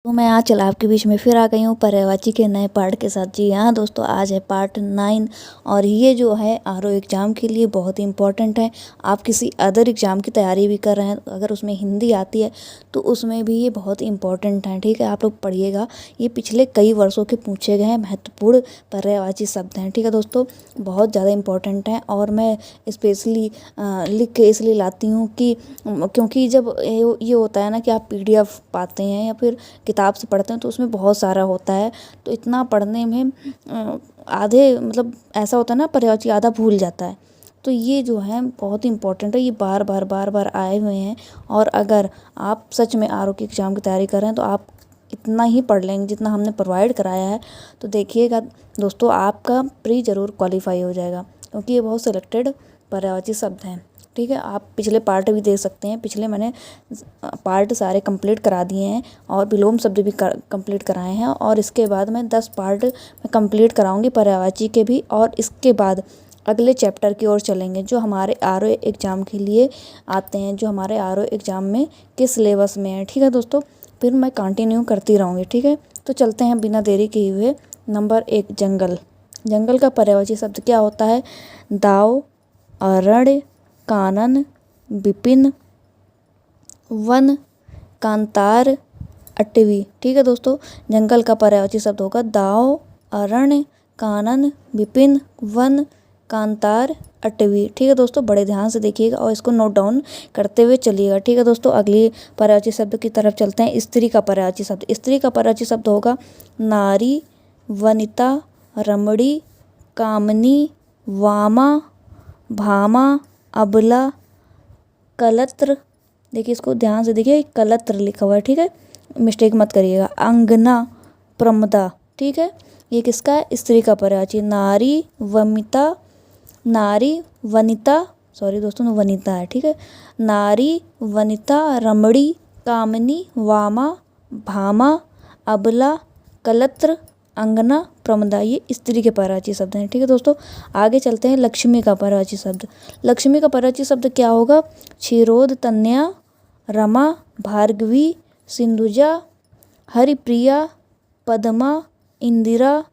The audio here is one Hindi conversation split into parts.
तो मैं आज चल आपके बीच में फिर आ गई हूँ पर्यायवाची के नए पार्ट के साथ। जी हाँ दोस्तों, आज है पार्ट 9 और ये जो है आरओ एग्ज़ाम के लिए बहुत ही इम्पोर्टेंट है। आप किसी अदर एग्ज़ाम की तैयारी भी कर रहे हैं, अगर उसमें हिंदी आती है तो उसमें भी ये बहुत इम्पोर्टेंट है। ठीक है, आप लोग पढ़िएगा। ये पिछले कई वर्षों के पूछे गए हैं महत्वपूर्ण पर्यायवाची शब्द हैं। ठीक है दोस्तों, बहुत ज़्यादा इम्पोर्टेंट हैं और मैं स्पेशली लिख के इसलिए लाती हूँ कि क्योंकि जब ये होता है ना कि आप PDF पाते हैं या फिर किताब से पढ़ते हैं तो उसमें बहुत सारा होता है, तो इतना पढ़ने में आधे मतलब ऐसा होता है ना पर्यायवाची आधा भूल जाता है। तो ये जो है बहुत ही इम्पोर्टेंट है, ये बार बार आए हुए हैं। और अगर आप सच में आरओ की एग्ज़ाम की तैयारी कर रहे हैं तो आप इतना ही पढ़ लेंगे जितना हमने प्रोवाइड कराया है, तो देखिएगा दोस्तों आपका प्री ज़रूर क्वालिफाई हो जाएगा, क्योंकि ये बहुत सिलेक्टेड पर्यायवाची शब्द हैं। ठीक है, आप पिछले पार्ट भी देख सकते हैं, पिछले मैंने पार्ट सारे कंप्लीट करा दिए हैं और विलोम शब्द भी कंप्लीट कराए हैं। और इसके बाद मैं 10 पार्ट मैं कंप्लीट कराऊंगी पर्यायवाची के भी, और इसके बाद अगले चैप्टर की ओर चलेंगे जो हमारे आरओ एग्ज़ाम के लिए आते हैं, जो हमारे आरओ एग्ज़ाम में किस सिलेबस में है। ठीक है दोस्तों, फिर मैं कंटिन्यू करती रहूँगी। ठीक है, तो चलते हैं बिना देरी किए हुए। नंबर 1, जंगल। जंगल का पर्यायवाची शब्द क्या होता है? दाव, अरण्य, कानन, विपिन, वन, कांतार, अटवी। ठीक है दोस्तों, जंगल का पर्यायवाची शब्द होगा दाव, अरण्य, कानन, विपिन, वन, कांतार, अटवी। ठीक है दोस्तों, बड़े ध्यान से देखिएगा और इसको नोट डाउन करते हुए चलिएगा। ठीक है दोस्तों, अगली पर्यायवाची शब्द की तरफ चलते हैं। स्त्री का पर्यायवाची शब्द। स्त्री का पर्यायवाची शब्द होगा नारी, वनिता, रमणी, कामनी, वामा, भामा, अबला, कलत्र। देखिए इसको ध्यान से देखिए, कलत्र लिखा हुआ है। ठीक है, मिस्टेक मत करिएगा। अंगना, प्रमदा। ठीक है, ये किसका है? स्त्री का पर्यायवाची। नारी, वनिता, सॉरी दोस्तों वनिता है। ठीक है, नारी, वनिता, रमणी, कामनी, वामा, भामा, अबला, कलत्र, अंगना, प्रमदा, ये स्त्री के पर्यायवाची शब्द हैं। ठीक है दोस्तों, आगे चलते हैं। लक्ष्मी का पर्यायवाची शब्द। लक्ष्मी का पर्यायवाची शब्द क्या होगा? क्षीरोद, तन्या, रमा, भार्गवी, सिंधुजा, हरिप्रिया, पद्मा, इंदिरा,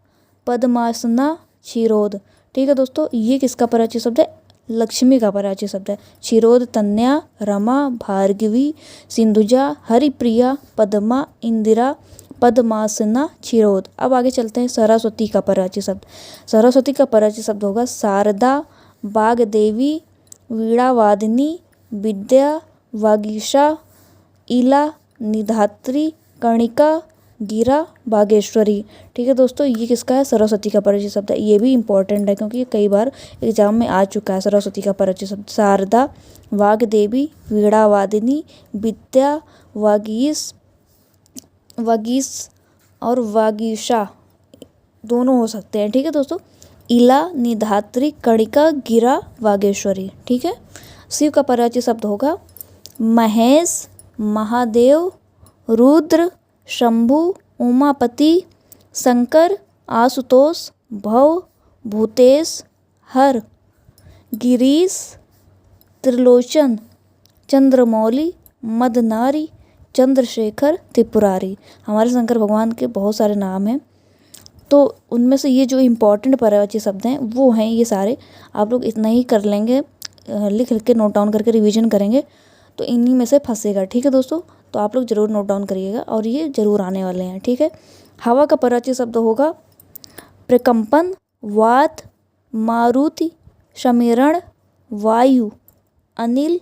पद्मासना, क्षीरोद। ठीक है दोस्तों, ये किसका पर्यायवाची शब्द है? लक्ष्मी का पर्यायवाची शब्द है। क्षीरोद, तन्या, रमा, भार्गवी, सिंधुजा, हरिप्रिया, पद्मा, इंदिरा, पद्मासना, क्षीरोद। अब आगे चलते हैं। सरस्वती का पर्यायवाची शब्द। सरस्वती का पर्यायवाची शब्द होगा शारदा, वाग्देवी, वीणावादिनी, विद्या, वागीशा, इला, निधात्री, कणिका, गिरा, बागेश्वरी। ठीक है दोस्तों, ये किसका है? सरस्वती का पर्यायवाची शब्द है। ये भी इंपॉर्टेंट है क्योंकि ये कई बार एग्जाम में आ चुका है। सरस्वती का पर्यायवाची शब्द शारदा, वाग्देवी, वीणावादिनी, विद्या, वागीश और वागीशा दोनों हो सकते हैं। ठीक है दोस्तों, इला, निधात्री, कणिका, गिरा, बागेश्वरी। ठीक है, शिव का पर्यायवाची शब्द होगा महेश, महादेव, रुद्र, शंभु, उमापति, शंकर, आशुतोष, भव, भूतेश, हर, गिरीश, त्रिलोचन, चंद्रमौली, मदनारी, चंद्रशेखर, त्रिपुरारी। हमारे शंकर भगवान के बहुत सारे नाम हैं, तो उनमें से ये जो इम्पोर्टेंट पर्यायवाची शब्द हैं वो हैं ये सारे। आप लोग इतना ही कर लेंगे, लिख के नोट डाउन करके रिवीजन करेंगे तो इन्हीं में से फंसेगा। ठीक है दोस्तों, तो आप लोग ज़रूर नोट डाउन करिएगा और ये ज़रूर आने वाले हैं। ठीक है, हवा का पर्यायवाची शब्द होगा प्रकंपन, वात, मारुति, समीरण, वायु, अनिल।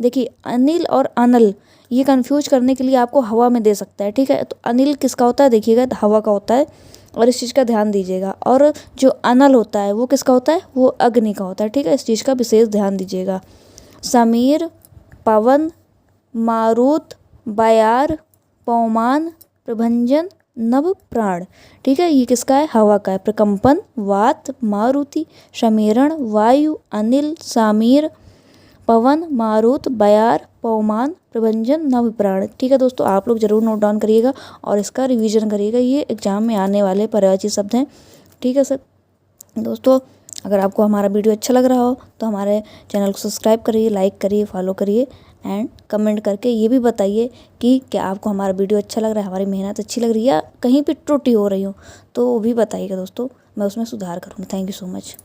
देखिए अनिल और अनल ये कंफ्यूज करने के लिए आपको हवा में दे सकता है। ठीक है, तो अनिल किसका होता है? देखिएगा हवा का होता है और इस चीज़ का ध्यान दीजिएगा। और जो अनल होता है वो किसका होता है? वो अग्नि का होता है। ठीक है, इस चीज़ का विशेष ध्यान दीजिएगा। समीर, पवन, मारुत, बयार, पौमान, प्रभंजन, नभ, प्राण। ठीक है, ये किसका है? हवा का है। प्रकंपन, वात, मारुति, समीरण, वायु, अनिल, सामीर, पवन, मारुत, बयार, पौमान, प्रभंजन, नभ, प्राण। ठीक है दोस्तों, आप लोग ज़रूर नोट डाउन करिएगा और इसका रिवीजन करिएगा। ये एग्जाम में आने वाले पर्यायवाची शब्द हैं। ठीक है सर दोस्तों, अगर आपको हमारा वीडियो अच्छा लग रहा हो तो हमारे चैनल को सब्सक्राइब करिए, लाइक करिए, फॉलो करिए एंड कमेंट करके ये भी बताइए कि क्या आपको हमारा वीडियो अच्छा लग रहा है, हमारी मेहनत अच्छी लग रही है या कहीं पे त्रुटि हो रही हो तो वो भी बताइएगा दोस्तों, मैं उसमें सुधार करूँगी। Thank you so much.